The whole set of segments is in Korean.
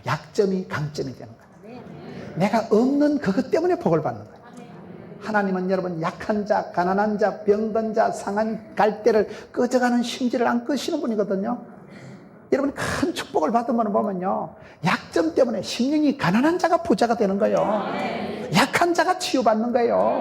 약점이 강점이 되는 거예요. 내가 없는 그것 때문에 복을 받는 거예요. 하나님은 여러분 약한 자, 가난한 자, 병든 자, 상한 갈대를 꺼져가는 심지를 안 끄시는 분이거든요. 여러분 큰 축복을 받으면 보면요, 약점 때문에 심령이 가난한 자가 부자가 되는 거예요. 약한 자가 치유받는 거예요.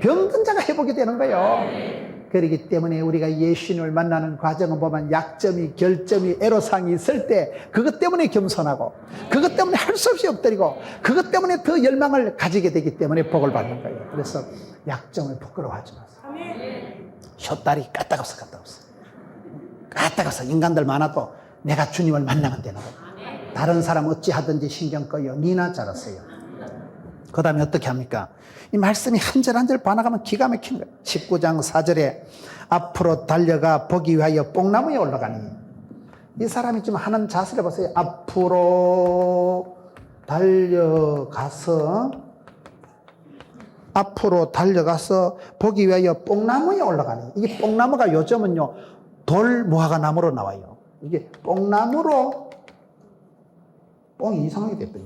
병든 자가 회복이 되는 거예요. 그렇기 때문에 우리가 예수님을 만나는 과정을 보면 약점이, 결점이, 애로사항이 있을 때 그것 때문에 겸손하고 그것 때문에 할 수 없이 엎드리고 그것 때문에 더 열망을 가지게 되기 때문에 복을 받는 거예요. 그래서 약점을 부끄러워하지 마세요. 숏다리 까딱없어 까딱없어. 인간들 많아도 내가 주님을 만나면 되는 거예요. 다른 사람 어찌하든지 신경 꺼요. 니나 잘하세요. 그 다음에 어떻게 합니까? 이 말씀이 한 절 한 절 반아가면 기가 막히는 거예요. 19장 4절에 앞으로 달려가 보기 위하여 뽕나무에 올라가니, 이 사람이 좀 하는 자세를 보세요. 앞으로 달려가서 보기 위하여 뽕나무에 올라가니, 이게 뽕나무가 요즘은요 돌무화과 나무로 나와요. 이게 뽕나무로, 뽕이 이상하게 됐더니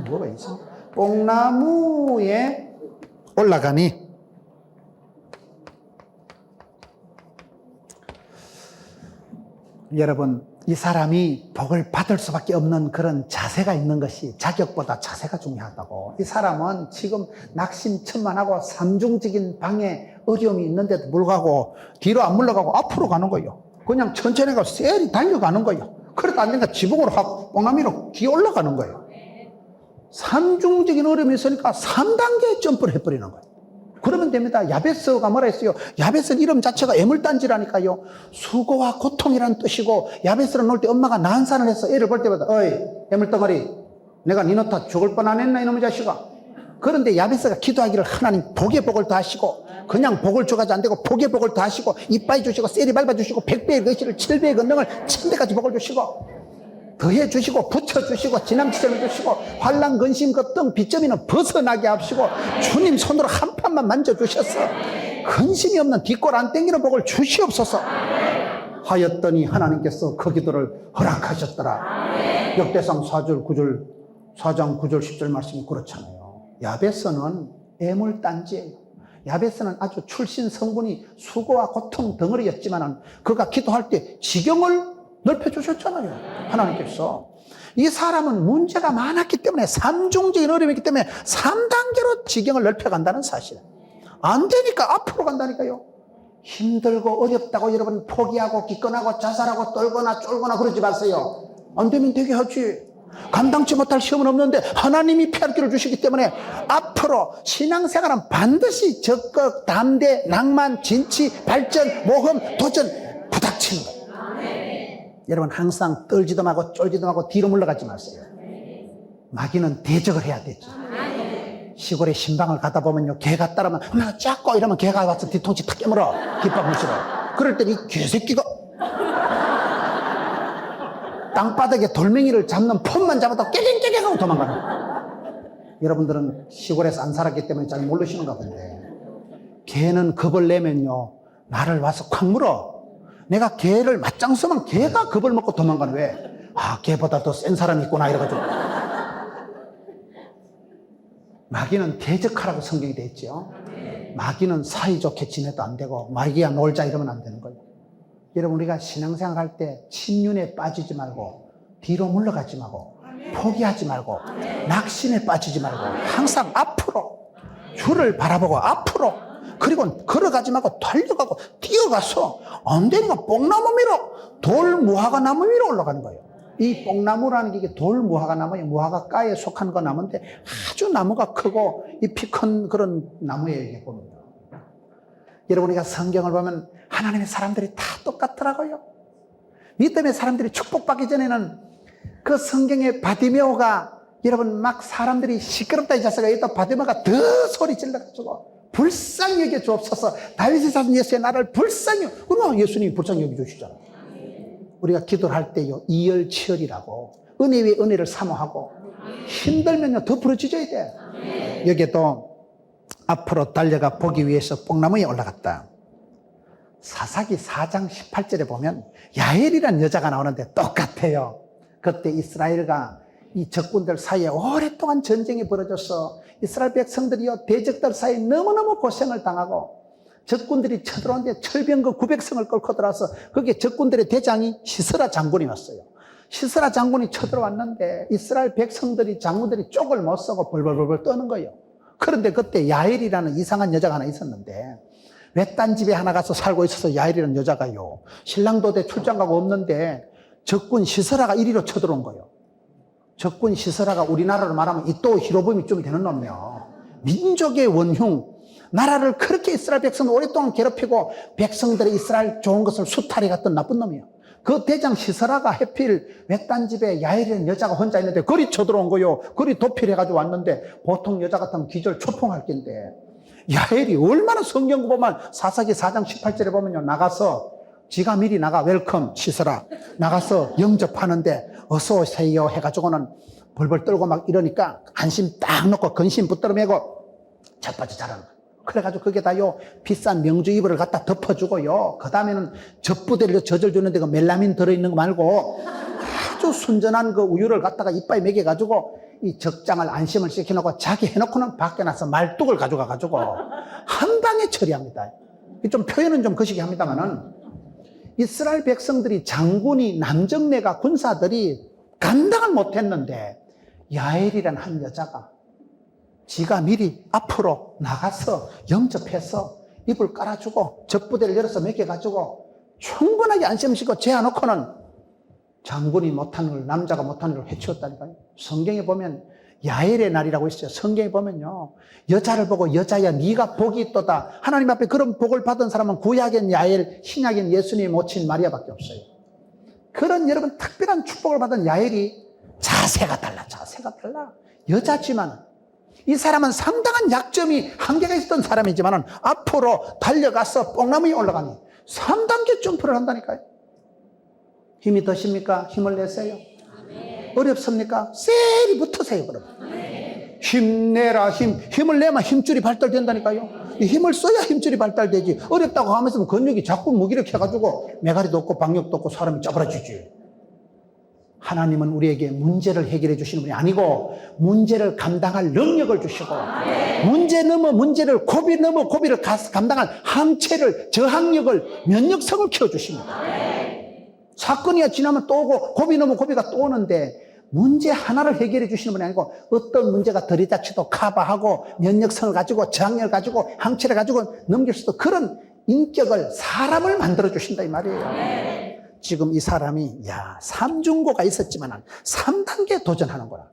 뭐가 이상? 뽕나무에 올라가니, 여러분 이 사람이 복을 받을 수밖에 없는 그런 자세가 있는 것이 자격보다 자세가 중요하다고. 이 사람은 지금 낙심천만하고 삼중적인 방에 어려움이 있는데도 불구하고 뒤로 안 물러가고 앞으로 가는 거예요. 그냥 천천히 가고 쎄리 달려가는 거예요. 그래도 안 되니까 지붕으로 하고 뽕나무로 기어 올라가는 거예요. 삼중적인 어려움이 있으니까 3단계 점프를 해버리는 거예요. 그러면 됩니다. 야베스가 뭐라 했어요? 야베스 이름 자체가 애물단지라니까요. 수고와 고통이라는 뜻이고, 야베스를 놓을 때 엄마가 난산을 해서 애를 볼 때마다 어이 애물덩어리, 내가 니 놓다 죽을 뻔 안 했나 이놈의 자식아. 그런데 야베스가 기도하기를 하나님 복의 복을 더하시고, 그냥 복을 줘가지고 안 되고 복의 복을 더하시고, 이빠이 주시고 쎄리 밟아주시고 100배의 것을 7배의 권능을 1000배까지 복을 주시고 더해 주시고 붙여 주시고 지남치점해 주시고 환난 근심 걱정 빚점이는 벗어나게 하시고 주님 손으로 한 판만 만져주셔서 근심이 없는 뒷골 안 땡기는 복을 주시옵소서 하였더니 하나님께서 그 기도를 허락하셨더라. 역대상 4장 9절 10절 말씀이 그렇잖아요. 야베스는 애물단지예요. 야베스는 아주 출신 성분이 수고와 고통 덩어리였지만 그가 기도할 때 지경을 넓혀주셨잖아요. 하나님께서. 이 사람은 문제가 많았기 때문에, 삼중적인 어려움이 있기 때문에 3단계로 지경을 넓혀간다는 사실. 안 되니까 앞으로 간다니까요. 힘들고 어렵다고 여러분 포기하고 기권하고 자살하고 떨거나 쫄거나 그러지 마세요. 안 되면 되게 하지. 감당치 못할 시험은 없는데 하나님이 피할 길을 주시기 때문에 앞으로 신앙생활은 반드시 적극, 담대, 낭만, 진취, 발전, 모험, 도전 부닥치는 거예요. 여러분 항상 떨지도 말고 쫄지도 말고 뒤로 물러가지 마세요. 마귀는 대적을 해야 되죠. 시골에 신방을 가다 보면요, 개가 따라오면 엄마 작고 이러면 개가 와서 뒤통수 탁 깨물어. 깃밥무시로. 그럴 때 이 개새끼가 땅바닥에 돌멩이를 잡는 폼만 잡아도 깨갱깨갱 하고 도망가는 거예요. 여러분들은 시골에서 안 살았기 때문에 잘 모르시는가 본데, 개는 겁을 내면요 나를 와서 콱 물어. 내가 개를 맞짱 서면 개가 겁을 먹고 도망가는. 왜? 개보다 더 센 사람이 있구나 이래가지고. 마귀는 대적하라고 성경이 되어 있죠. 마귀는 사이좋게 지내도 안 되고 마귀야 놀자 이러면 안 되는 거예요. 여러분 우리가 신앙생활 할 때 침륜에 빠지지 말고 뒤로 물러가지 말고 포기하지 말고 낙심에 빠지지 말고 항상 앞으로 주를 바라보고 앞으로, 그리고 걸어가지 말고 달려가고 뛰어가서 안 되니까 뽕나무 위로, 돌무화과 나무 위로 올라가는 거예요. 이 뽕나무라는 게 이게 돌무화과 나무예요. 무화과과에 속한 그 나무인데 아주 나무가 크고 잎이 큰 그런 나무예요. 이게 보면 여러분 우리가 성경을 보면 하나님의 사람들이 다 똑같더라고요. 믿음의 사람들이 축복받기 전에는 그 성경의 바디메오가, 여러분 막 사람들이 시끄럽다 이 자세가 있다 바디메오가 더 소리 질러가지고 불쌍히 여겨 주옵소서, 다윗이 사신 예수의 나를 불쌍히. 그러나 예수님이 불쌍히 여겨 주시잖아요. 우리가 기도를 할 때요 이열치열이라고 은혜 위에 은혜를 사모하고 힘들면요 더 부러지져야 돼. 여기에도 앞으로 달려가 보기 위해서 뽕나무에 올라갔다. 사사기 4장 18절에 보면 야엘이라는 여자가 나오는데 똑같아요. 그때 이스라엘과 이 적군들 사이에 오랫동안 전쟁이 벌어져서 이스라엘 백성들이요 대적들 사이에 너무너무 고생을 당하고 적군들이 쳐들어오는데 철병거 900성을 끌고 들어와서 거기에 적군들의 대장이 시스라 장군이었어요. 시스라 장군이 쳐들어왔는데 이스라엘 백성들이 장군들이 쪽을 못 서고 벌벌벌벌 떠는 거예요. 그런데 그때 야엘이라는 이상한 여자가 하나 있었는데 외딴 집에 하나 가서 살고 있어서 야엘이라는 여자가요 신랑도대 출장 가고 없는데 적군 시스라가 이리로 쳐들어온 거예요. 적군 시스라가 우리나라로 말하면 이또 히로부미쯤 되는 놈이요. 민족의 원흉, 나라를 그렇게 이스라엘 백성을 오랫동안 괴롭히고 백성들의 이스라엘 좋은 것을 수탈해 갔던 나쁜 놈이에요. 그 대장 시스라가 해필 외딴 집에 야엘이라는 여자가 혼자 있는데 그리 쳐들어온 거요. 그리 도피해가지고 왔는데 보통 여자 같으면 기절 초풍할 낀데 야엘이 얼마나 성경 보면 사사기 4장 18절에 보면요 나가서 지가 미리 나가 웰컴 시스라 나가서 영접하는데 어서 오세요 해가지고는 벌벌 떨고 막 이러니까 안심 딱 놓고 근심 붙들어 매고 자빠져 자라는 거예요. 그래가지고 거기에다요 비싼 명주 이불을 갖다 덮어주고요 그 다음에는 젖부대를 젖을 주는데 그 멜라민 들어있는 거 말고 아주 순전한 그 우유를 갖다가 이빨에 먹여가지고 이 적장을 안심을 시켜놓고 자기 해놓고는 밖에 나서 말뚝을 가져가가지고 한 방에 처리합니다. 좀 표현은 좀 거시기 합니다만은 이스라엘 백성들이 장군이 남정네가 군사들이 감당을 못했는데 야엘이라는 한 여자가 지가 미리 앞으로 나가서 영접해서 이불 깔아주고 적부대를 열어서 먹여가지고 충분하게 안심시키고 재워놓고는 장군이 못한 걸 남자가 못한 걸 해치웠다니까요. 성경에 보면 야엘의 날이라고 있어요. 성경에 보면요 여자를 보고 여자야 네가 복이 있도다. 하나님 앞에 그런 복을 받은 사람은 구약엔 야엘, 신약엔 예수님의 모친 마리아밖에 없어요. 그런 여러분 특별한 축복을 받은 야엘이 자세가 달라. 여자지만 이 사람은 상당한 약점이 한계가 있었던 사람이지만 앞으로 달려가서 뽕나무에 올라가니 3단계 점프를 한다니까요. 힘이 드십니까? 힘을 내세요. 어렵습니까? 세리 붙으세요. 그럼 힘내라. 힘을 내면 힘줄이 발달된다니까요. 힘을 써야 힘줄이 발달되지. 어렵다고 하면서 근육이 자꾸 무기력해가지고 메가리도 없고 박력도 없고 사람이 짜부라지지. 하나님은 우리에게 문제를 해결해 주시는 분이 아니고 문제를 감당할 능력을 주시고 문제 넘어 문제를 고비 넘어 고비를 감당할 항체를 저항력을 면역성을 키워주십니다. 사건이야 지나면 또 오고 고비 넘어 고비가 또 오는데 문제 하나를 해결해 주시는 분이 아니고 어떤 문제가 들이닥쳐도 커버하고 면역성을 가지고 저항력을 가지고 항체를 가지고 넘길 수도 그런 인격을 사람을 만들어 주신다 이 말이에요. 지금 이 사람이 3중고가 있었지만 3단계 도전하는 거라.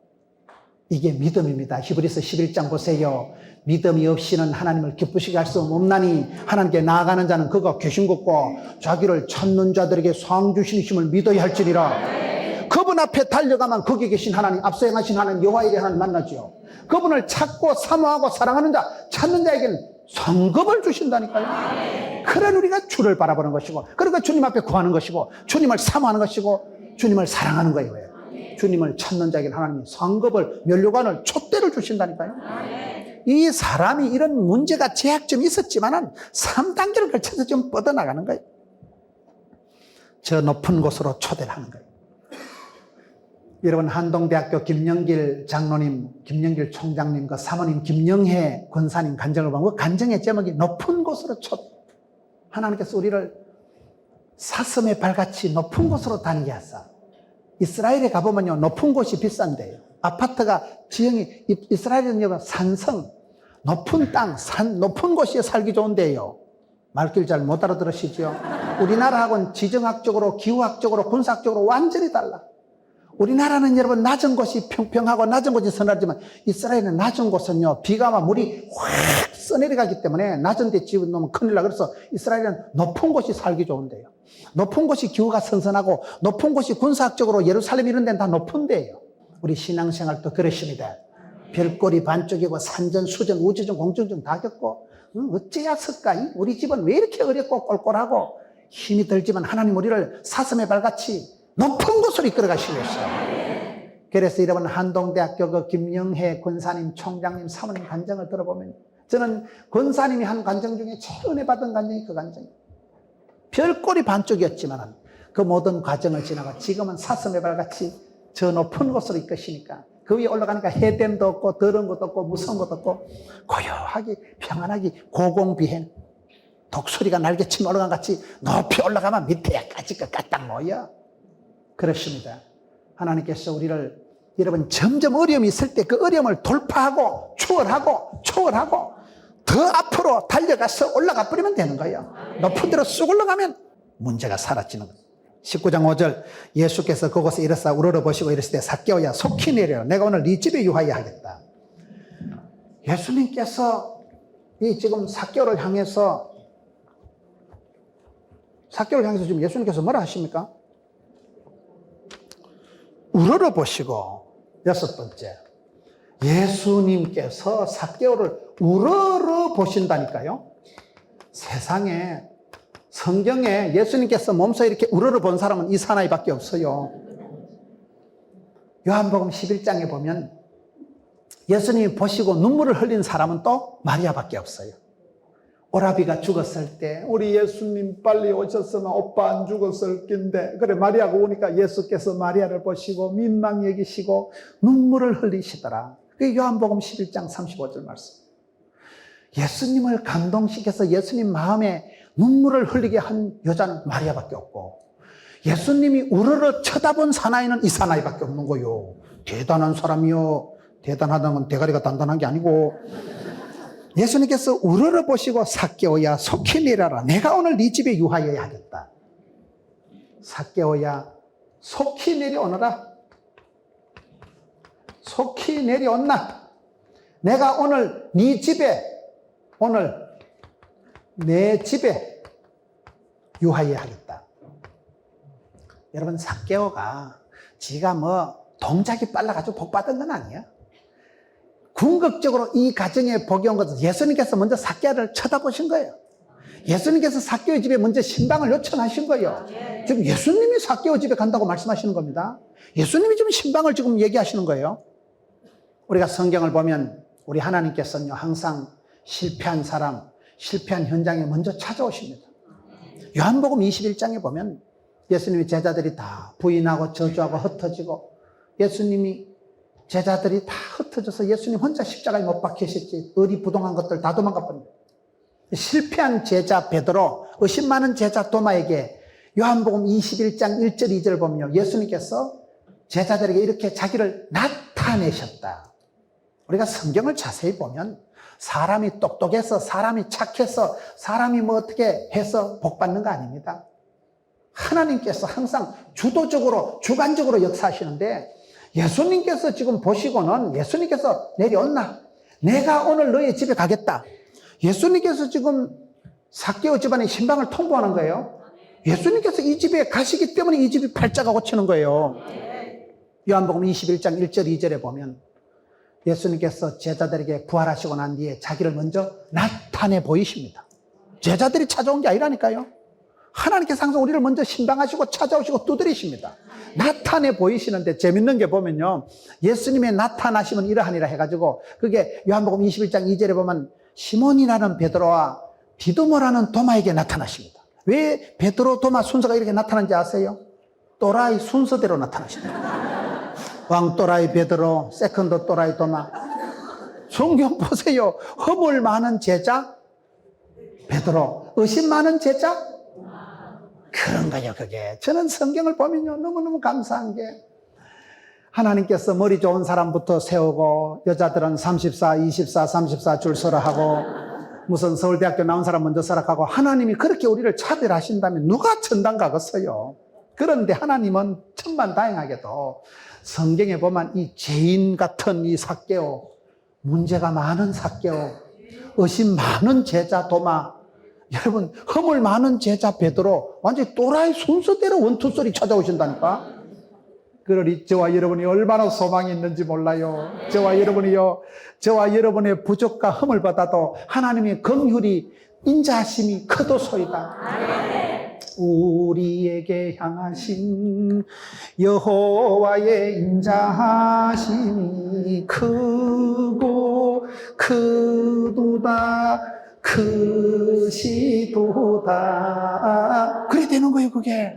이게 믿음입니다. 히브리서 11장 보세요. 믿음이 없이는 하나님을 기쁘시게 할 수 없나니 하나님께 나아가는 자는 그가 계신 것과 자기를 찾는 자들에게 상 주시심을 믿어야 할지니라. 그분 앞에 달려가면 거기 계신 하나님, 앞서 행하신 하나님 여호와의 하나님 만나죠. 그분을 찾고 사모하고 사랑하는 자, 찾는 자에게는 상급을 주신다니까요. 그래 우리가 주를 바라보는 것이고 그러니까 주님 앞에 구하는 것이고 주님을 사모하는 것이고 주님을 사랑하는 거예요. 주님을 찾는 자에게는 하나님이 상급을 면류관을 촛대를 주신다니까요. 이 사람이 이런 문제가 제약점이 있었지만 3단계를 걸쳐서 좀 뻗어나가는 거예요. 저 높은 곳으로 초대를 하는 거예요. 여러분 한동대학교 김영길 장로님, 김영길 총장님, 그 사모님 김영혜 권사님 간증을 보면 그 간증의 제목이 높은 곳으로 초대. 하나님께서 우리를 사슴의 발같이 높은 곳으로 다니게 하사. 이스라엘에 가보면요 높은 곳이 비싼데요. 아파트가 지형이 이스라엘은 산성, 높은 땅, 높은 곳이 살기 좋은데요. 말귀를 잘 못 알아들으시죠? 우리나라하고는 지정학적으로, 기후학적으로, 군사학적으로 완전히 달라. 우리나라는 여러분 낮은 곳이 평평하고 낮은 곳이 서늘하지만 이스라엘은 낮은 곳은요 비가 막 물이 확 써내려가기 때문에 낮은 데 집을 놓으면 큰일 나. 그래서 이스라엘은 높은 곳이 살기 좋은데요. 높은 곳이 기후가 선선하고 높은 곳이 군사학적으로 예루살렘 이런 데는 다 높은 데예요. 우리 신앙생활도 그렇습니다. 별꼴이 반쪽이고 산전, 수전, 우주전, 공중전 다 겪고 어째야을까? 우리 집은 왜 이렇게 어렵고 꼴꼴하고 힘이 들지만 하나님 우리를 사슴의 발같이 높은 곳으로 이끌어 가시고 있어요. 그래서 여러분 한동대학교 그 김영혜 권사님, 총장님, 사모님 간증을 들어보면 저는 권사님이 한 간증 중에 제일 은혜 받은 간증이 그 간증이에요. 별꼴이 반쪽이었지만 그 모든 과정을 지나가 지금은 사슴의 발같이 저 높은 곳으로 이끄시니까 그 위에 올라가니까 해댐도 없고 더러운 것도 없고 무서운 것도 없고 고요하게 평안하게 고공비행 독수리가 날개치며 올라간 같이 높이 올라가면 밑에까지 끝까지 딱 모여. 그렇습니다. 하나님께서 우리를 여러분 점점 어려움이 있을 때 그 어려움을 돌파하고 초월하고 더 앞으로 달려가서 올라가 버리면 되는 거예요. 높은 데로 쑥 올라가면 문제가 사라지는 거예요. 19장 5절 예수께서 그곳에 이르사 우러러보시고 이르실 때 삭개오야 속히 내려라. 내가 오늘 네 집에 유하여 하겠다. 예수님께서 이 지금 삭개오를 향해서 지금 예수님께서 뭐라 하십니까? 우러러보시고 여섯 번째 예수님께서 삭개오를 우러러보신다니까요. 세상에 성경에 예수님께서 몸소 이렇게 우러러본 사람은 이 사나이밖에 없어요. 요한복음 11장에 보면 예수님이 보시고 눈물을 흘린 사람은 또 마리아밖에 없어요. 오라비가 죽었을 때 우리 예수님 빨리 오셨으면 오빠 안 죽었을 낀데 그래 마리아가 오니까 예수께서 마리아를 보시고 민망히 여기시고 눈물을 흘리시더라. 그게 요한복음 11장 35절 말씀. 예수님을 감동시켜서 예수님 마음에 눈물을 흘리게 한 여자는 마리아밖에 없고 예수님이 우러러 쳐다본 사나이는 이 사나이밖에 없는 거요. 대단한 사람이요. 대단하다는 건 대가리가 단단한 게 아니고 예수님께서 우러러 보시고 삭개오야 속히 내려라. 내가 오늘 네 집에 유하여야 하겠다. 삭개오야 속히 내려오너라. 속히 내려온나. 내가 오늘 네 집에 오늘 내 집에 유하여야 하겠다. 여러분 삭개오가 지가 뭐 동작이 빨라가지고 복 받은 건 아니야. 궁극적으로 이 가정에 복이 온 것은 예수님께서 먼저 삭개오를 쳐다보신 거예요. 예수님께서 삭개오 집에 먼저 신방을 요청하신 거예요. 지금 예수님이 삭개오 집에 간다고 말씀하시는 겁니다. 예수님이 지금 신방을 지금 얘기하시는 거예요. 우리가 성경을 보면 우리 하나님께서는요 항상 실패한 사람, 실패한 현장에 먼저 찾아오십니다. 요한복음 21장에 보면 예수님의 제자들이 다 부인하고 저주하고 흩어지고 예수님이 제자들이 다 흩어져서 예수님 혼자 십자가에 못 박히셨지 의리부동한 것들 다 도망가 버립니다. 실패한 제자 베드로, 의심 많은 제자 도마에게 요한복음 21장 1절 2절을 보면요 예수님께서 제자들에게 이렇게 자기를 나타내셨다. 우리가 성경을 자세히 보면 사람이 똑똑해서 사람이 착해서 사람이 뭐 어떻게 해서 복 받는 거 아닙니다. 하나님께서 항상 주도적으로 주관적으로 역사하시는데 예수님께서 지금 보시고는 예수님께서 내려온나? 내가 오늘 너의 집에 가겠다. 예수님께서 지금 삭개오 집안의 신방을 통보하는 거예요. 예수님께서 이 집에 가시기 때문에 이 집이 팔자가 고치는 거예요. 요한복음 21장 1절 2절에 보면 예수님께서 제자들에게 부활하시고 난 뒤에 자기를 먼저 나타내 보이십니다. 제자들이 찾아온 게 아니라니까요. 하나님께서 항상 우리를 먼저 신방하시고 찾아오시고 두드리십니다. 나타내 보이시는데 재밌는 게 보면요 예수님의 나타나심은 이러하니라 해가지고 그게 요한복음 21장 2절에 보면 시몬이라는 베드로와 디두모라는 도마에게 나타나십니다. 왜 베드로 도마 순서가 이렇게 나타난지 아세요? 또라이 순서대로 나타나십니다. 왕또라이 베드로, 세컨드 또라이 도마. 성경 보세요. 허물 많은 제자 베드로, 의심 많은 제자 그런 거예요. 그게 저는 성경을 보면요 너무너무 감사한 게 하나님께서 머리 좋은 사람부터 세우고 여자들은 34, 24, 34 줄 서라 하고 무슨 서울대학교 나온 사람 먼저 서라 하고 하나님이 그렇게 우리를 차별하신다면 누가 천당 가겠어요. 그런데 하나님은 천만다행하게도 성경에 보면 이 죄인 같은 이 삭개오, 문제가 많은 삭개오, 의심 많은 제자 도마, 여러분 허물 많은 제자 베드로 완전히 또라이 순서대로 원투소리 찾아오신다니까. 그러니 저와 여러분이 얼마나 소망이 있는지 몰라요. 저와 여러분이요, 저와 여러분의 부족과 허물 받아도 하나님의 긍휼이 인자하심이 크도소이다. 우리에게 향하신 여호와의 인자하심이 크고 크도다 크시도다. 그래 되는 거예요. 그게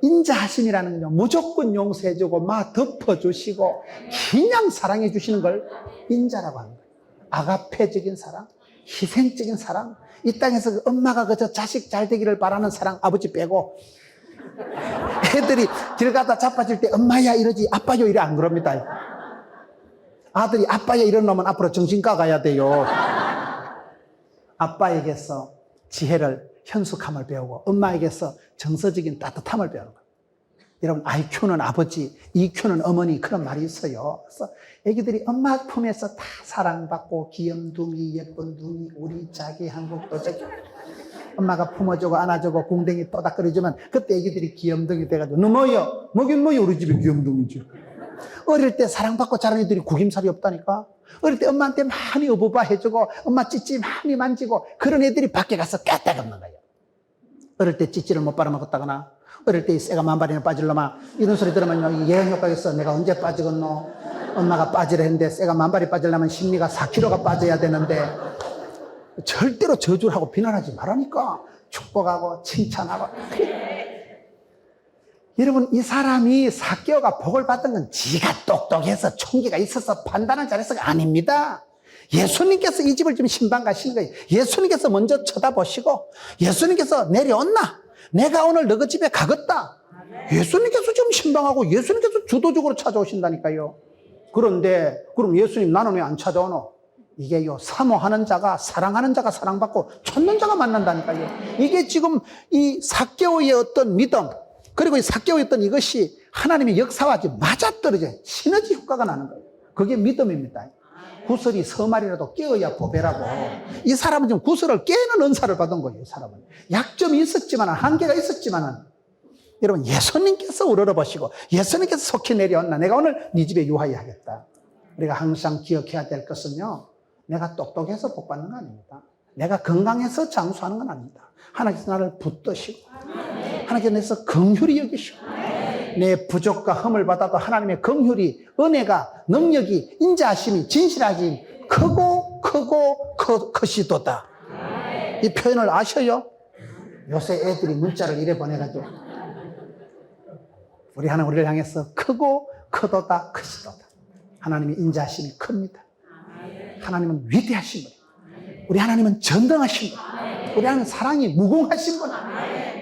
인자하심이라는 건요, 무조건 용서해주고 막 덮어주시고 그냥 사랑해주시는 걸 인자라고 하는 거예요. 아가페적인 사랑, 희생적인 사랑. 이 땅에서 엄마가 그저 자식 잘 되기를 바라는 사랑, 아버지 빼고. 애들이 길 가다 자빠질 때 엄마야 이러지 아빠요 이래 안 그럽니다. 아들이 아빠야 이러면 앞으로 정신과 가야 돼요. 아빠에게서 지혜를, 현숙함을 배우고 엄마에게서 정서적인 따뜻함을 배우는 거예요. 여러분, IQ는 아버지, EQ는 어머니, 그런 말이 있어요. 그래서 애기들이 엄마 품에서 다 사랑받고 귀염둥이, 예쁜 둥이, 우리 자기 한국도 저기 엄마가 품어주고 안아주고 공댕이 또닥거려주면 그때 애기들이 귀염둥이 돼가지고 너 뭐여? 뭐긴 뭐여? 우리 집에 귀염둥이지. 어릴 때 사랑받고 자란 애들이 구김살이 없다니까. 어릴 때 엄마한테 많이 어부바 해주고 엄마 찌찌 많이 만지고 그런 애들이 밖에 가서 까딱 없는 거예요. 어릴 때 찌찌를 못 빨아먹었다거나 어릴 때 쇠가 만발이나 빠질려마 이런 소리 들으면 예언 효과가 있어. 내가 언제 빠지겠노? 엄마가 빠지려 했는데 쇠가 만발이 빠지려면 심리가 4kg가 빠져야 되는데 절대로 저주를 하고 비난하지 말라니까. 축복하고 칭찬하고. 여러분, 이 사람이 삭개오가 복을 받은 건 지가 똑똑해서 총기가 있어서 판단을 잘해서가 아닙니다. 예수님께서 이 집을 좀 신방 가시는 거예요. 예수님께서 먼저 쳐다보시고 예수님께서 내려온나? 내가 오늘 너희 집에 가겠다. 예수님께서 지금 신방하고 예수님께서 주도적으로 찾아오신다니까요. 그런데 그럼 예수님 나는 왜 안 찾아오노? 이게요, 사모하는 자가, 사랑하는 자가 사랑받고 찾는 자가 만난다니까요. 이게 지금 이 삭개오의 어떤 믿음, 그리고 이 삭개오의 어떤 이것이 하나님의 역사와 맞아떨어져요. 시너지 효과가 나는 거예요. 그게 믿음입니다. 구슬이 서말이라도 깨어야 보배라고. 이 사람은 지금 구슬을 깨는 은사를 받은 거예요. 이 사람은 약점이 있었지만, 한계가 있었지만은, 여러분, 예수님께서 우러러보시고 예수님께서 속히 내려온나? 내가 오늘 네 집에 유하여 하겠다. 우리가 항상 기억해야 될 것은요, 내가 똑똑해서 복 받는 거 아닙니다. 내가 건강해서 장수하는 건 아닙니다. 하나님께서 나를 붙드시고 하나님께서 내서 긍휼히 여기시고 내 부족과 흠을 받아도 하나님의 긍휼이, 은혜가, 능력이, 인자하심이, 진실하심이 크고 크시도다. 이 표현을 아셔요? 요새 애들이 문자를 이래 보내가지고 우리 하나님 우리를 향해서 크고 크도다, 크시도다. 하나님의 인자하심이 큽니다. 하나님은 위대하신 분. 우리 하나님은 전등하신 분. 우리 하나님은 사랑이 무궁하신 분.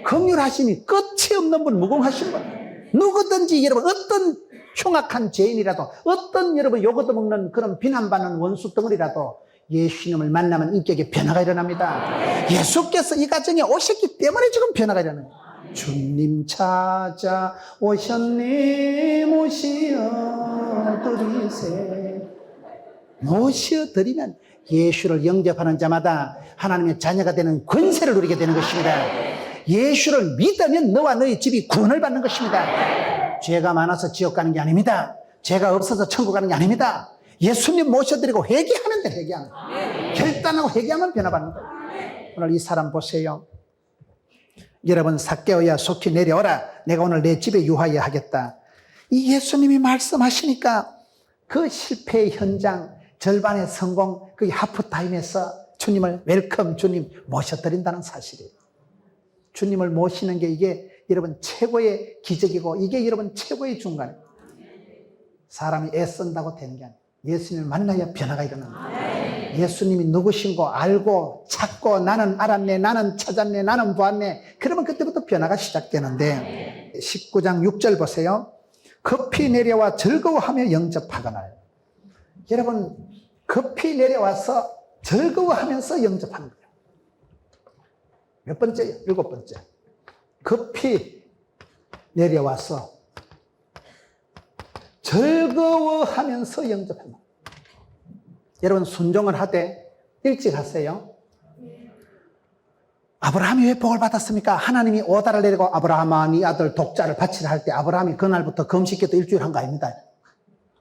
긍휼하심이 끝이 없는 분, 무궁하신 분. 누구든지 여러분 어떤 흉악한 죄인이라도, 어떤 여러분 요거도 먹는 그런 비난받는 원수 덩어리라도 예수님을 만나면 인격에 변화가 일어납니다. 예수께서 이 가정에 오셨기 때문에 지금 변화가 일어나요. 주님 찾아 오셨네, 모시어드리세. 모셔드리면 예수를 영접하는 자마다 하나님의 자녀가 되는 권세를 누리게 되는 것입니다. 예수를 믿으면 너와 너의 집이 구원을 받는 것입니다. 죄가 많아서 지옥 가는 게 아닙니다. 죄가 없어서 천국 가는 게 아닙니다. 예수님 모셔드리고 회개하면 돼. 회개하면, 결단하고 회개하면 변화받는 거예요. 오늘 이 사람 보세요. 여러분, 삭개오야 속히 내려오라. 내가 오늘 내 집에 유하여 하겠다. 이 예수님이 말씀하시니까 그 실패의 현장, 절반의 성공, 그 하프타임에서 주님을 웰컴, 주님 모셔드린다는 사실이에요. 주님을 모시는 게 이게 여러분 최고의 기적이고, 이게 여러분 최고의 중간이에요. 사람이 애쓴다고 되는 게 아니에요. 예수님을 만나야 변화가 일어납니다. 예수님이 누구신 거 알고 찾고, 나는 알았네, 나는 찾았네, 나는 보았네. 그러면 그때부터 변화가 시작되는데, 19장 6절 보세요. 급히 내려와 즐거워하며 영접하거나요. 여러분, 급히 내려와서 즐거워하면서 영접하는 거예요. 몇 번째요? 7번째. 급히 내려와서 즐거워하면서 영접합니다. 여러분, 순종을 하되 일찍 하세요. 아브라함이 왜 복을 받았습니까? 하나님이 오다를 내리고 아브라함아 네 아들 독자를 바치라 할 때 아브라함이 그날부터 금식기도 일주일 한 거 아닙니다.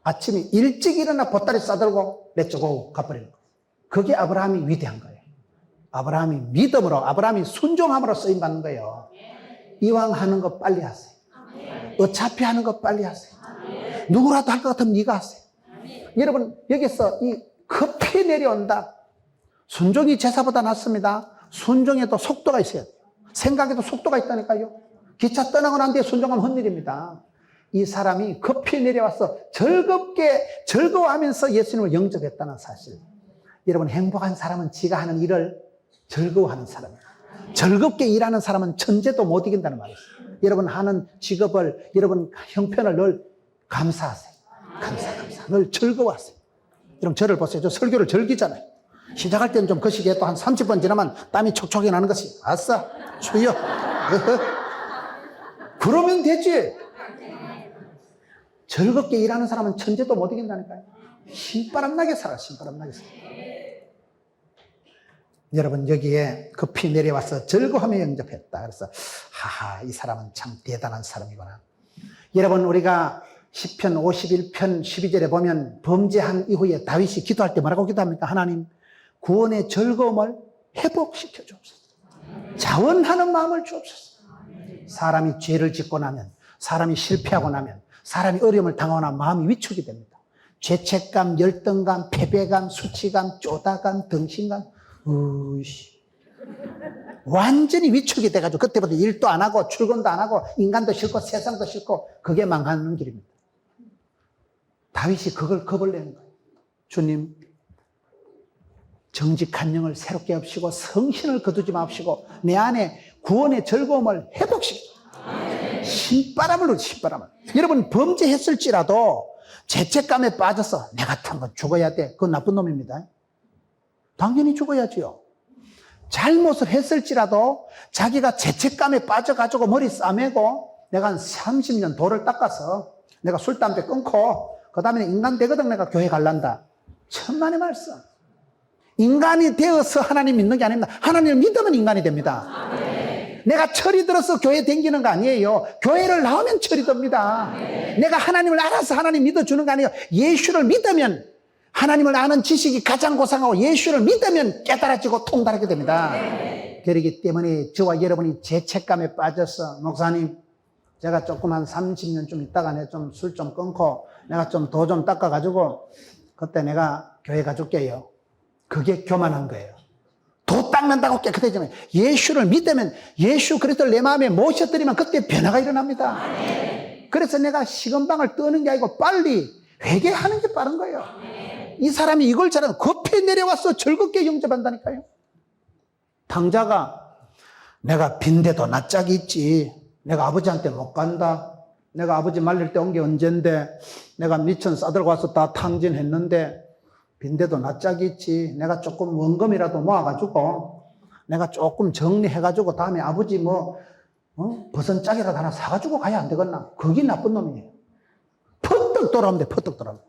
아침에 일찍 일어나 보따리 싸들고 내쫓고 가버리는 거예요. 그게 아브라함이 위대한 거예요. 아브라함이 믿음으로, 아브라함이 순종함으로 쓰임받는 거예요. 이왕 하는 거 빨리 하세요. 어차피 하는 거 빨리 하세요. 누구라도 할 것 같으면 네가 하세요. 여러분, 여기서 이 급히 내려온다. 순종이 제사보다 낫습니다. 순종에도 속도가 있어야 돼요. 생각에도 속도가 있다니까요. 기차 떠나고 난 뒤에 순종하면 헛일입니다. 이 사람이 급히 내려와서 즐거워하면서 예수님을 영접했다는 사실. 여러분, 행복한 사람은 지가 하는 일을 즐거워하는 사람이에요. 즐겁게 일하는 사람은 천재도 못 이긴다는 말이에요. 여러분 하는 직업을, 여러분 형편을 늘 감사하세요. 감사. 늘 즐거워하세요. 여러분 저를 보세요. 저 설교를 즐기잖아요. 시작할 때는 좀 거시기에 또 한 30번 지나면 땀이 촉촉이 나는 것이, 아싸, 주여. 그러면 되지. 즐겁게 일하는 사람은 천재도 못 이긴다니까요. 신바람나게 살아, 신바람나게 살아. 여러분 여기에 급히 내려와서 즐거워하며 영접했다. 그래서 하하, 이 사람은 참 대단한 사람이구나. 여러분 우리가 시편 51편 12절에 보면 범죄한 이후에 다윗이 기도할 때 뭐라고 기도합니까? 하나님, 구원의 즐거움을 회복시켜 주옵소서. 자원하는 마음을 주옵소서. 사람이 죄를 짓고 나면, 사람이 실패하고 나면, 사람이 어려움을 당하거나 마음이 위축이 됩니다. 죄책감, 열등감, 패배감, 수치감, 쪼다감, 덩신감, 완전히 위축이 돼가지고 그때부터 일도 안 하고 출근도 안 하고 인간도 싫고 세상도 싫고 그게 망하는 길입니다. 다윗이 그걸 겁을 내는 거예요. 주님, 정직한 영을 새롭게 없이고 성신을 거두지 마옵시고 내 안에 구원의 즐거움을 회복시키고 신바람을 넣어, 신바람을. 여러분 범죄했을지라도 죄책감에 빠져서 내 같은 건 죽어야 돼, 그건 나쁜 놈입니다. 당연히 죽어야지요. 잘못을 했을지라도 자기가 죄책감에 빠져가지고 머리 싸매고 내가 한 30년 도를 닦아서 내가 술, 담배 끊고 그 다음에 인간 되거든 내가 교회 갈란다. 천만의 말씀. 인간이 되어서 하나님 믿는 게 아닙니다. 하나님을 믿으면 인간이 됩니다. 내가 철이 들어서 교회 다니는 거 아니에요. 교회를 나오면 철이 듭니다. 내가 하나님을 알아서 하나님 믿어주는 거 아니에요. 예수를 믿으면, 하나님을 아는 지식이 가장 고상하고 예수를 믿으면 깨달아지고 통달하게 됩니다. 그렇기 때문에 저와 여러분이 죄책감에 빠져서, 목사님 제가 조금 한 30년 좀 있다가 내 좀 술 좀 끊고 내가 좀 도 좀 닦아가지고 그때 내가 교회 가줄게요. 그게 교만한 거예요. 도 닦는다고 깨끗해지면, 예수를 믿으면, 예수 그리스도를 내 마음에 모셔드리면 그때 변화가 일어납니다. 그래서 내가 시건방을 떠는 게 아니고 빨리 회개하는 게 빠른 거예요. 이 사람이 이걸 잘하는, 급히 내려와서 즐겁게 영접한다니까요. 당자가 내가 빈대도 낯짝이 있지, 내가 아버지한테 못 간다, 내가 아버지 말릴 때 온 게 언젠데, 내가 미천 싸들고 와서 다 탕진했는데 빈대도 낯짝이 있지, 내가 조금 원금이라도 모아가지고 내가 조금 정리해가지고 다음에 아버지 버선 짝이라도 하나 사가지고 가야 안 되겠나. 그게 나쁜 놈이에요. 퍼뜩 돌아오면 돼, 퍼뜩 돌아오면.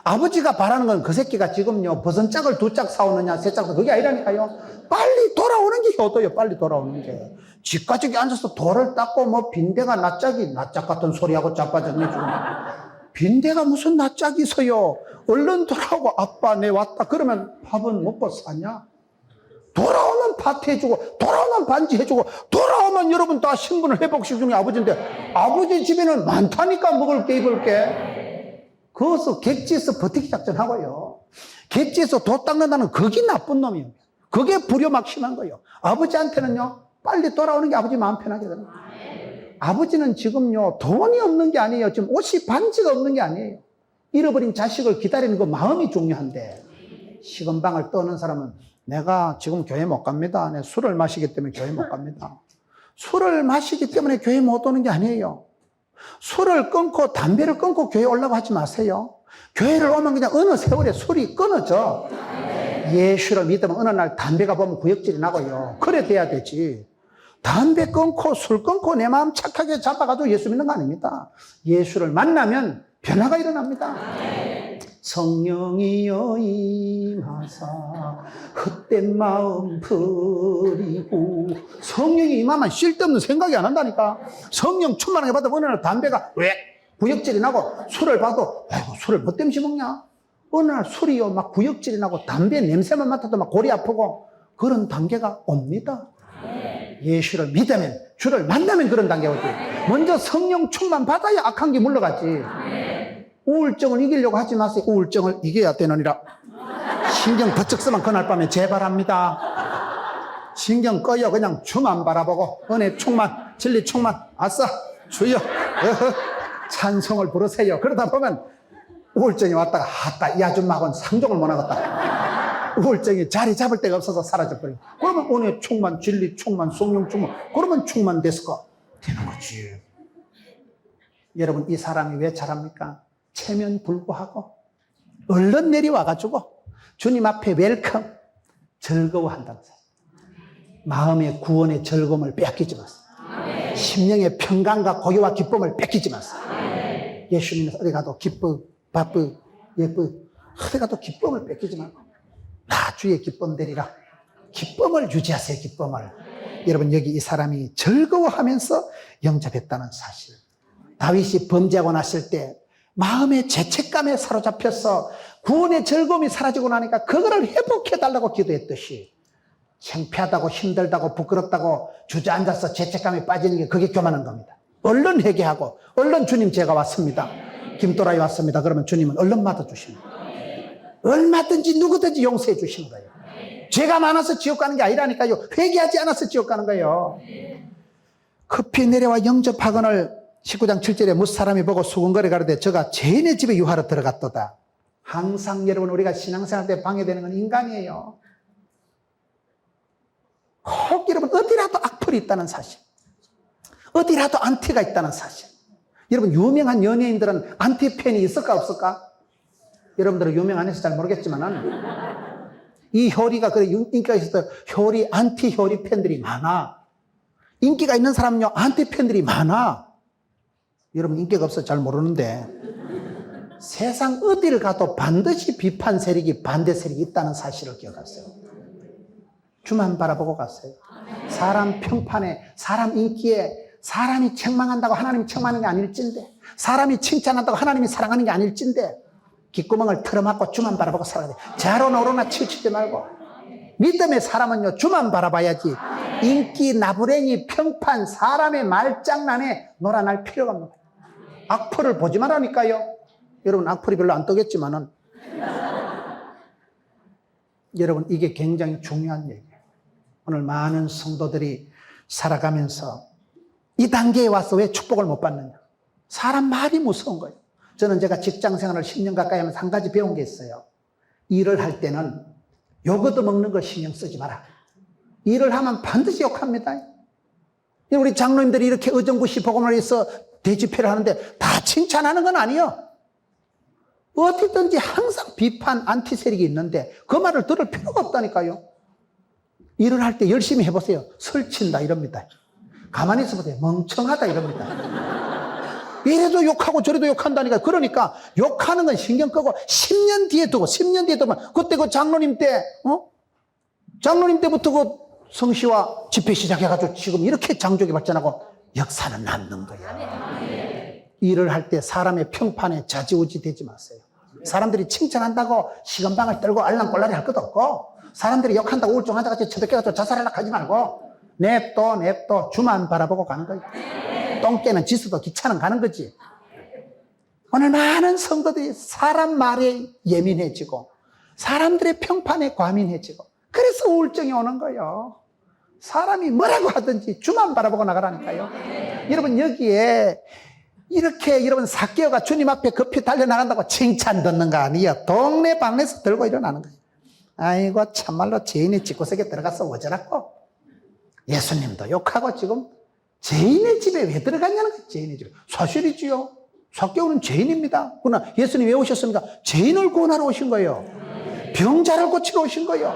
아버지가 바라는 건 그 새끼가 지금요 버선 짝을 2짝 사오느냐 3짝, 그게 아니라니까요. 빨리 돌아오는 게 효도예요. 빨리 돌아오는 게. 집가족이 앉아서 돌을 닦고 빈대가 낯짝이, 낯짝 같은 소리하고 자빠졌네 지금. 빈대가 무슨 낯짝이 있어요. 얼른 돌아오고, 아빠 내 왔다 그러면 밥은 먹고 사냐? 돌아오면 파티 해주고, 돌아오면 반지 해주고, 돌아오면 여러분 다 신분을 회복시키는 아버지인데, 아버지 집에는 많다니까 먹을 게 입을 게. 거기서 객지에서 버티기 작전하고요. 객지에서 도 닦는다는 그게 나쁜 놈이에요. 그게 불효막심한 거예요. 아버지한테는요 빨리 돌아오는 게 아버지 마음 편하게 됩니다. 아버지는 지금요 돈이 없는 게 아니에요. 지금 옷이 반지가 없는 게 아니에요. 잃어버린 자식을 기다리는 그 마음이 중요한데, 시건방을 떠는 사람은 내가 지금 교회 못 갑니다. 내가 술을 마시기 때문에 교회 못 갑니다. 술을 마시기 때문에 교회 못 오는 게 아니에요. 술을 끊고 담배를 끊고 교회 오려고 하지 마세요. 교회를 오면 그냥 어느 세월에 술이 끊어져. 예수를 믿으면 어느 날 담배가 보면 구역질이 나고요. 그래 돼야 되지. 담배 끊고 술 끊고 내 마음 착하게 잡아가지고 예수 믿는 거 아닙니다. 예수를 만나면 변화가 일어납니다. 성령이여 임하사 헛된 마음 버리고. 성령이 임하면 쓸데없는 생각이 안 한다니까. 성령 충만하게 받으면 어느 날 담배가 왜 구역질이 나고, 술을 봐도 아이고 술을 뭐 때문에 먹냐. 어느 날 술이요 막 구역질이 나고 담배 냄새만 맡아도 막 골이 아프고 그런 단계가 옵니다. 예수를 믿으면, 주를 만나면 그런 단계가 오지. 먼저 성령 충만 받아야 악한 게 물러가지. 우울증을 이기려고 하지 마세요. 우울증을 이겨야 되느니라. 신경 버쩍 쓰면 그날 밤에 재발합니다. 신경 꺼요. 그냥 주만 바라보고 은혜 충만, 진리 충만, 아싸 주여 찬송을 부르세요. 그러다 보면 우울증이 왔다가 아따 이 아줌마하고는 상종을 못 하겠다. 우울증이 자리 잡을 데가 없어서 사라져버리고, 그러면 은혜 충만, 진리 충만, 성령 충만, 그러면 충만됐을까? 되는 거지. 여러분, 이 사람이 왜 잘합니까? 체면 불구하고 얼른 내려와가지고 주님 앞에 웰컴, 즐거워한다는 사실. 마음의 구원의 즐거움을 빼앗기지 마세요. 심령의 평강과 고요와 기쁨을 뺏기지 마세요. 예수님은 어디 가도 기뻐, 바쁘, 예쁘, 어디 가도 기쁨을 뺏기지 말고 나 주의 기쁨 되리라. 기쁨을 유지하세요. 기쁨을. 여러분, 여기 이 사람이 즐거워하면서 영접했다는 사실. 다윗이 범죄하고 났을 때 마음의 죄책감에 사로잡혀서 구원의 즐거움이 사라지고 나니까 그거를 회복해달라고 기도했듯이, 창피하다고 힘들다고 부끄럽다고 주저앉아서 죄책감에 빠지는 게 그게 교만한 겁니다. 얼른 회개하고 얼른 주님 제가 왔습니다, 김도라이 왔습니다. 그러면 주님은 얼른 맞아주십니다. 얼마든지 누구든지 용서해 주시는 거예요. 죄가 많아서 지옥 가는 게 아니라니까요. 회개하지 않아서 지옥 가는 거예요. 급히 내려와 영접하거늘 19장 7절에 뭇 사람이 보고 수군거려 가로되 저가 죄인의 집에 유하러 들어갔도다. 항상 여러분, 우리가 신앙생활 때 방해되는 건 인간이에요. 꼭 여러분, 어디라도 악플이 있다는 사실, 어디라도 안티가 있다는 사실. 여러분, 유명한 연예인들은 안티 팬이 있을까 없을까? 여러분들은 유명 안 해서 잘 모르겠지만은 이 효리가 그래 인기가 있어서 효리, 안티 효리 팬들이 많아. 인기가 있는 사람은요 안티 팬들이 많아. 여러분, 인기가 없어서 잘 모르는데 세상 어디를 가도 반드시 비판 세력이, 반대 세력이 있다는 사실을 기억하세요. 주만 바라보고 가세요. 사람 평판에, 사람 인기에 사람이 책망한다고 하나님이 책망하는 게 아닐진데, 사람이 칭찬한다고 하나님이 사랑하는 게 아닐진데, 귓구멍을 틀어막고 주만 바라보고 살아야 돼. 좌로나 우로나 치우치지 말고. 믿음의 사람은요 주만 바라봐야지. 인기, 나부랭이, 평판, 사람의 말장난에 놀아날 필요가 없는 거예요. 악플을 보지 말라니까요. 여러분, 악플이 별로 안 뜨겠지만은 여러분, 이게 굉장히 중요한 얘기예요. 오늘 많은 성도들이 살아가면서 이 단계에 와서 왜 축복을 못 받느냐? 사람 말이 무서운 거예요. 저는 제가 직장 생활을 10년 가까이 하면서 한 가지 배운 게 있어요. 일을 할 때는 욕 얻어먹는 거 신경 쓰지 마라. 일을 하면 반드시 욕합니다. 우리 장로님들이 이렇게 의정부시 복음을 위해서 대집회를 하는데 다 칭찬하는 건 아니에요. 어디든지 항상 비판, 안티 세력이 있는데 그 말을 들을 필요가 없다니까요. 일을 할 때 열심히 해보세요. 설친다 이럽니다. 가만히 있어보세요. 멍청하다 이럽니다. 이래도 욕하고 저래도 욕한다니까. 그러니까 욕하는 건 신경 끄고 10년 뒤에 두고, 10년 뒤에 두면 그때 그 장로님 때, 장로님 때부터 그 성시와 집회 시작해가지고 지금 이렇게 장족이 발전하고 역사는 남는 거예요. 일을 할 때 사람의 평판에 좌지우지 되지 마세요. 사람들이 칭찬한다고 시건방을 떨고 알랑꼴랑이 할 것도 없고, 사람들이 욕한다고 우울증환자같이 처덕해가지고 자살하려고 하지 말고 냅둬 주만 바라보고 가는 거예요. 똥개는 지수도 기차는 가는 거지. 오늘 많은 성도들이 사람 말에 예민해지고 사람들의 평판에 과민해지고 그래서 우울증이 오는 거예요. 사람이 뭐라고 하든지 주만 바라보고 나가라니까요. 여러분, 여기에 이렇게 여러분 삭개오가 주님 앞에 급히 달려나간다고 칭찬 듣는 거 아니에요. 동네 방에서 들고 일어나는 거예요. 아이고 참말로 죄인의 집구석에 들어가서 어쩌라고. 예수님도 욕하고 지금 죄인의 집에 왜 들어갔냐는 거예요. 죄인의 집에. 사실이지요. 삭개오는 죄인입니다. 그러나 예수님 왜 오셨습니까? 죄인을 구원하러 오신 거예요. 병자를 고치러 오신 거예요.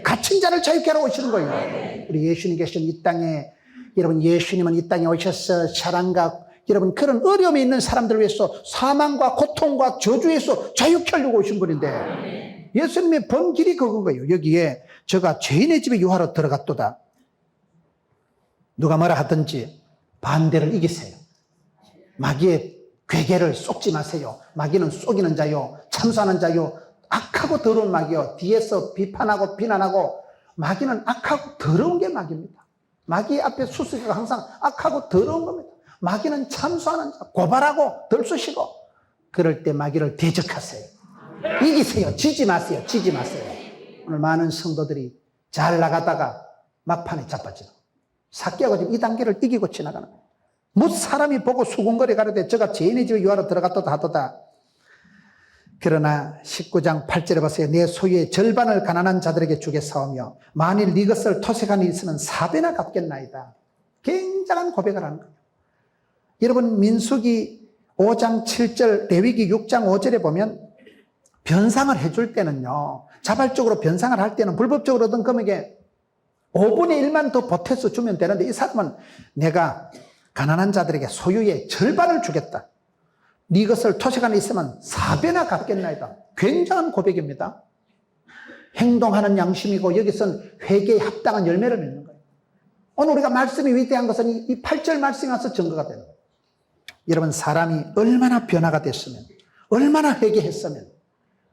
갇힌 자를 자유케 하러 오시는 거예요. 우리 예수님 계신 이 땅에, 여러분, 예수님은 이 땅에 오셔서 사랑과 여러분 그런 어려움이 있는 사람들을 위해서 사망과 고통과 저주에서 자유케 하려고 오신 분인데, 예수님의 본 길이 그건 거예요. 여기에 저가 죄인의 집에 유하러 들어갔도다. 누가 뭐라 하든지 반대를 이기세요. 마귀의 괴계를 속지 마세요. 마귀는 속이는 자요, 참소하는 자요, 악하고 더러운 마귀요. 뒤에서 비판하고 비난하고. 마귀는 악하고 더러운 게 마귀입니다. 마귀 앞에 수수께가 항상 악하고 더러운 겁니다. 마귀는 참소하는 자, 고발하고 덜쑤시고. 그럴 때 마귀를 대적하세요. 이기세요. 지지 마세요. 지지 마세요. 오늘 많은 성도들이 잘 나가다가 막판에 자빠지는. 삭개가 지금 이 단계를 이기고 지나가는 거예요. 뭐 사람이 보고 수군거리 가려대 저가 죄인의 집에 유하러 들어갔다 하도다. 그러나 19장 8절에 보세요. 내 소유의 절반을 가난한 자들에게 주겠사오며 만일 네 것을 토색한 일이 있으면 4배나 갚겠나이다. 굉장한 고백을 하는 거예요. 여러분 민수기 5장 7절 레위기 6장 5절에 보면 변상을 해줄 때는요. 자발적으로 변상을 할 때는 불법적으로 얻은 금액에 5분의 1만 더 보태서 주면 되는데 이 사람은 내가 가난한 자들에게 소유의 절반을 주겠다. 네 것을 토색한 일 있으면 4배나 갚겠나이다. 굉장한 고백입니다. 행동하는 양심이고 여기서는 회개에 합당한 열매를 맺는 거예요. 오늘 우리가 말씀이 위대한 것은 이 8절 말씀에 와서 증거가 되는 거예요. 여러분 사람이 얼마나 변화가 됐으면 얼마나 회개했으면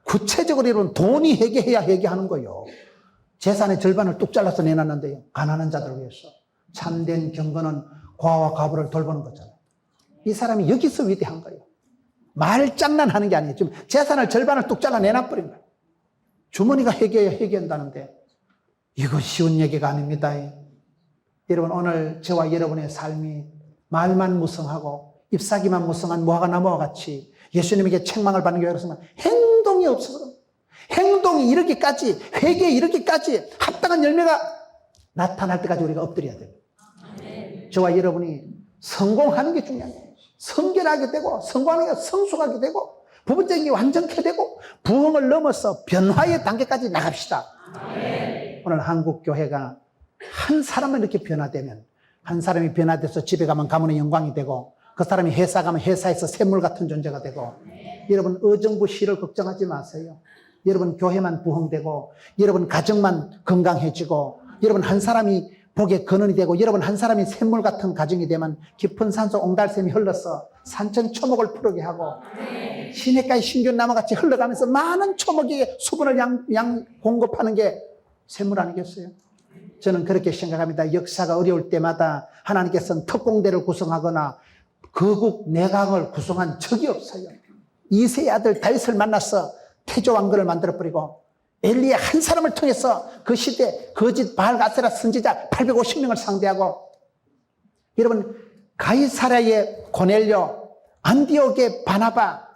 구체적으로 여러분 돈이 회개해야 회개하는 거예요. 재산의 절반을 뚝 잘라서 내놨는데요. 가난한 자들을 위해서. 참된 경건은 과와 과부를 돌보는 거잖아요. 이 사람이 여기서 위대한 거예요. 말장난하는 게 아니에요. 지금 재산을 절반을 뚝 잘라 내놔버린 거예요. 주머니가 회개해야 회개한다는데 이거 쉬운 얘기가 아닙니다. 여러분 오늘 저와 여러분의 삶이 말만 무성하고 잎사귀만 무성한 무화과 나무와 같이 예수님에게 책망을 받는 게 그렇지만 행동이 없어서 행동이 이렇게까지 회개에 이렇게까지 합당한 열매가 나타날 때까지 우리가 엎드려야 돼요. 저와 여러분이 성공하는 게 중요한 거예요. 성결하게 되고 성공하는 게 성숙하게 되고 부분적인 게 완전케 되고 부흥을 넘어서 변화의 단계까지 나갑시다. 오늘 한국교회가 한 사람은 이렇게 변화되면 한 사람이 변화돼서 집에 가면 가문의 영광이 되고 그 사람이 회사 가면 회사에서 샘물 같은 존재가 되고 여러분 의정부 시를 걱정하지 마세요. 여러분 교회만 부흥되고 여러분 가정만 건강해지고 여러분 한 사람이 복의 근원이 되고 여러분 한 사람이 샘물 같은 가정이 되면 깊은 산속 옹달샘이 흘러서 산천 초목을 푸르게 하고 시냇가의 신균나무같이 흘러가면서 많은 초목의 수분을 공급하는 게 샘물 아니겠어요? 저는 그렇게 생각합니다. 역사가 어려울 때마다 하나님께서는 특공대를 구성하거나 거국 내각을 구성한 적이 없어요. 이세의 아들 다윗을 만나서 태조 왕건을 만들어버리고 엘리의 한 사람을 통해서 그 시대 거짓 바알 아세라 선지자 850명을 상대하고 여러분 가이사랴의 고넬료 안디옥의 바나바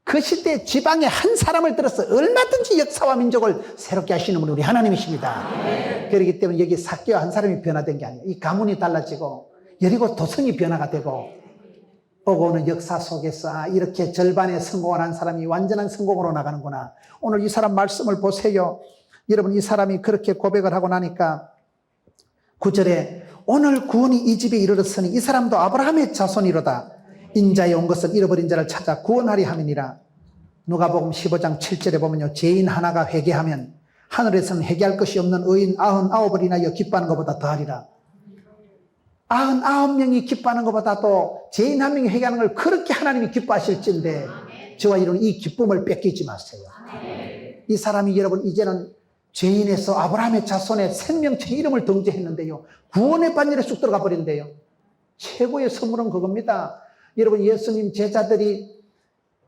그 시대 지방의 한 사람을 들어서 얼마든지 역사와 민족을 새롭게 하시는 분이 우리 하나님이십니다. 그렇기 때문에 여기 삭개와 한 사람이 변화된 게 아니에요. 이 가문이 달라지고 여리고 도성이 변화가 되고 오고 오는 역사 속에서 이렇게 절반의 성공을 한 사람이 완전한 성공으로 나가는구나. 오늘 이 사람 말씀을 보세요. 여러분 이 사람이 그렇게 고백을 하고 나니까 9절에 오늘 구원이 이 집에 이르렀으니 이 사람도 아브라함의 자손이로다. 인자에 온 것은 잃어버린 자를 찾아 구원하리 함이니라. 누가복음 15장 7절에 보면요. 죄인 하나가 회개하면 하늘에서는 회개할 것이 없는 의인 99을 인하여 기뻐하는 것보다 더하리라. 99명이 기뻐하는 것보다 또 죄인 한 명이 회개하는 걸 그렇게 하나님이 기뻐하실진데 저와 여러분 이 기쁨을 뺏기지 마세요. 이 사람이 여러분 이제는 죄인에서 아브라함의 자손의 생명체 이름을 등재했는데요. 구원의 반열에 쑥 들어가 버린대요. 최고의 선물은 그겁니다. 여러분 예수님 제자들이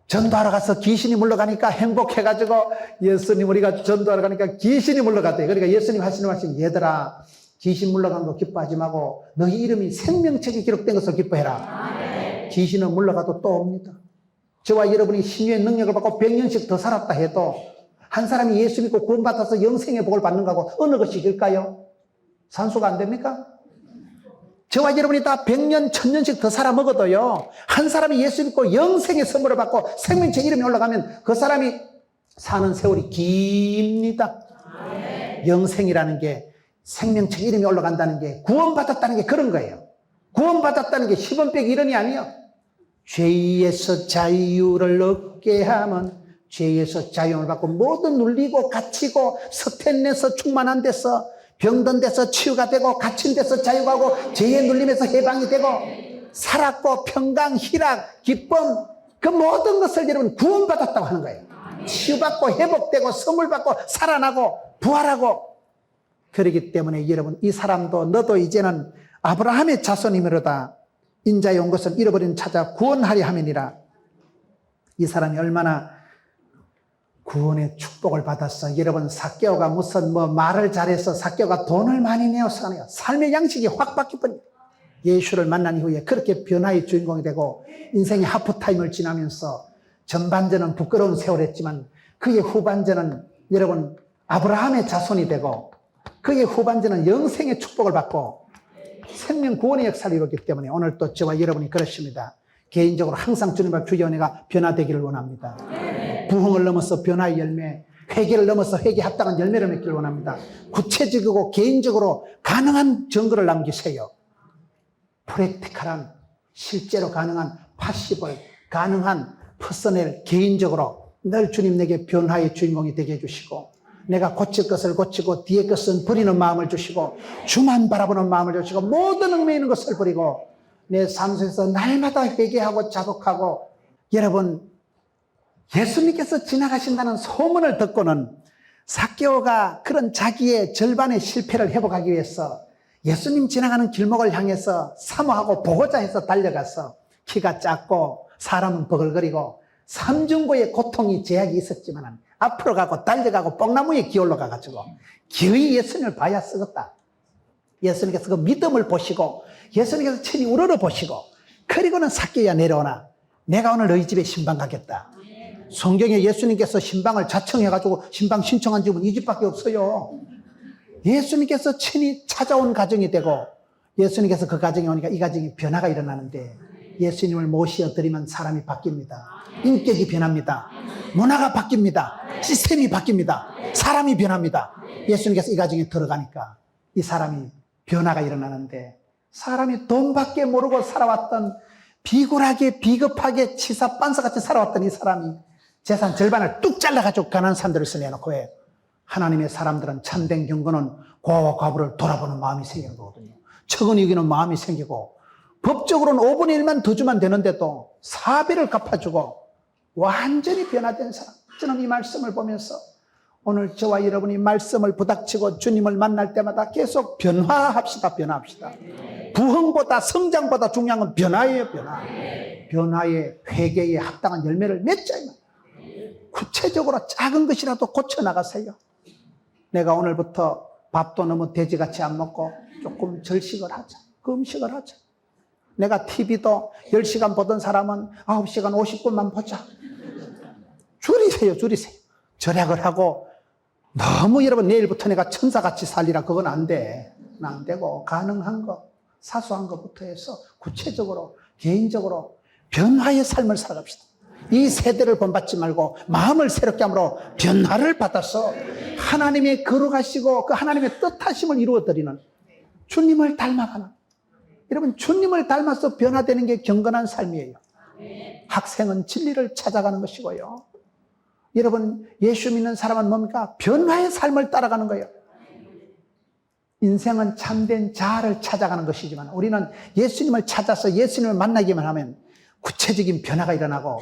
전도하러 가서 귀신이 물러가니까 행복해가지고 예수님 우리가 전도하러 가니까 귀신이 물러갔대요. 그러니까 예수님 하시는 말씀 얘들아 귀신 물러간 거 기뻐하지 말고 너희 이름이 생명책에 기록된 것을 기뻐해라. 귀신은 물러가도 또 옵니다. 저와 여러분이 신유의 능력을 받고 100년씩 더 살았다 해도 한 사람이 예수 믿고 구원받아서 영생의 복을 받는 거하고 어느 것이 길까요? 산수가 안 됩니까? 저와 여러분이 다 100년, 1000년씩 더 살아 먹어도요 한 사람이 예수 믿고 영생의 선물을 받고 생명책 이름이 올라가면 그 사람이 사는 세월이 깁니다. 영생이라는 게 생명책 이름이 올라간다는 게 구원받았다는 게 그런 거예요. 구원받았다는 게 10원 빼기 1원이 아니에요. 죄에서 자유를 얻게 하면 죄에서 자유를 받고 모든 눌리고 갇히고 서태내서 충만한 데서 병든 데서 치유가 되고 갇힌 데서 자유가 하고 죄의 눌림에서 해방이 되고 살았고 평강, 희락, 기쁨 그 모든 것을 여러분 구원받았다고 하는 거예요. 치유받고 회복되고 선물받고 살아나고 부활하고 그렇기 때문에 여러분 이 사람도 너도 이제는 아브라함의 자손이므로다. 인자에 온 것은 잃어버린 찾아 구원하려 함이니라. 이 사람이 얼마나 구원의 축복을 받았어. 여러분, 삭개오가 무슨 말을 잘해서 삭개오가 돈을 많이 내어서 하네요. 삶의 양식이 확 바뀌어버립니다. 예수를 만난 이후에 그렇게 변화의 주인공이 되고 인생의 하프타임을 지나면서 전반전은 부끄러운 세월했지만 그의 후반전은 여러분 아브라함의 자손이 되고 그의 후반전은 영생의 축복을 받고 생명 구원의 역사를 이뤘기 때문에 오늘 또 저와 여러분이 그렇습니다. 개인적으로 항상 주님 앞 주의 은혜가 변화되기를 원합니다. 부흥을 넘어서 변화의 열매, 회개를 넘어서 회개에 합당한 열매를 맺기를 원합니다. 구체적이고 개인적으로 가능한 증거를 남기세요. 프랙티컬한, 실제로 가능한 파시벌, 가능한 퍼서넬, 개인적으로 늘 주님 내게 변화의 주인공이 되게 해주시고 내가 고칠 것을 고치고 뒤에 것은 버리는 마음을 주시고 주만 바라보는 마음을 주시고 모든 얽매 있는 것을 버리고 내 삶 속에서 날마다 회개하고 자복하고 여러분 예수님께서 지나가신다는 소문을 듣고는 삭개오가 그런 자기의 절반의 실패를 회복하기 위해서 예수님 지나가는 길목을 향해서 사모하고 보고자 해서 달려가서 키가 작고 사람은 버글거리고 삼중고의 고통이 제약이 있었지만 앞으로 가고 달려가고 뽕나무에 기어올라 가가지고 기어이 예수님을 봐야 쓰겠다. 예수님께서 그 믿음을 보시고 예수님께서 친히 우러러 보시고 그리고는 삭개오야 내려오나 내가 오늘 너희 집에 신방 가겠다. 성경에 예수님께서 신방을 자청해가지고 신방 신청한 집은 이 집밖에 없어요. 예수님께서 친히 찾아온 가정이 되고 예수님께서 그 가정에 오니까 이 가정이 변화가 일어나는데 예수님을 모시어드리면 사람이 바뀝니다. 인격이 변합니다. 문화가 바뀝니다. 시스템이 바뀝니다. 사람이 변합니다. 예수님께서 이 가정에 들어가니까 이 사람이 변화가 일어나는데 사람이 돈밖에 모르고 살아왔던 비굴하게 비겁하게 치사 빤사같이 살아왔던 이 사람이 재산 절반을 뚝 잘라가지고 가난한 사람들을 써내놓고 해요. 하나님의 사람들은 참된 경건은 고아와 과부를 돌아보는 마음이 생기는 거거든요. 척은 이기는 마음이 생기고 법적으로는 5분의 1만 더 주면 되는데도 4배를 갚아주고 완전히 변화된 사람. 저는 이 말씀을 보면서 오늘 저와 여러분이 말씀을 부닥치고 주님을 만날 때마다 계속 변화합시다. 변화합시다. 부흥보다 성장보다 중요한 건 변화예요. 변화. 변화의 회개에 합당한 열매를 맺자. 구체적으로 작은 것이라도 고쳐나가세요. 내가 오늘부터 밥도 너무 돼지같이 안 먹고 조금 절식을 하자. 금식을 하자. 내가 TV도 10시간 보던 사람은 9시간 50분만 보자. 줄이세요. 줄이세요. 절약을 하고 너무 여러분 내일부터 내가 천사같이 살리라 그건 안 돼. 안 되고 가능한 거 사소한 것부터 해서 구체적으로 개인적으로 변화의 삶을 살아갑시다. 이 세대를 본받지 말고 마음을 새롭게 함으로 변화를 받아서 하나님의 거룩하시고 그 하나님의 뜻하심을 이루어드리는 주님을 닮아가는 여러분 주님을 닮아서 변화되는 게 경건한 삶이에요. 학생은 진리를 찾아가는 것이고요. 여러분 예수 믿는 사람은 뭡니까? 변화의 삶을 따라가는 거예요. 인생은 참된 자아를 찾아가는 것이지만 우리는 예수님을 찾아서 예수님을 만나기만 하면 구체적인 변화가 일어나고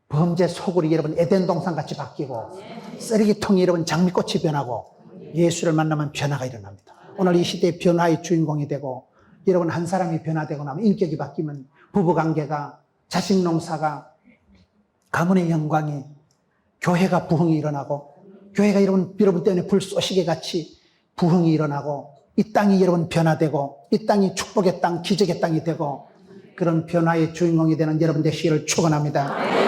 범죄 소굴이 여러분 에덴 동산같이 바뀌고 쓰레기통이 여러분 장미꽃이 변하고 예수를 만나면 변화가 일어납니다. 오늘 이 시대의 변화의 주인공이 되고 여러분 한 사람이 변화되고 나면 인격이 바뀌면 부부관계가 자식 농사가 가문의 영광이 교회가 부흥이 일어나고 교회가 여러분 때문에 불쏘시개 같이 부흥이 일어나고 이 땅이 여러분 변화되고 이 땅이 축복의 땅 기적의 땅이 되고 그런 변화의 주인공이 되는 여러분 되시기를 축원합니다.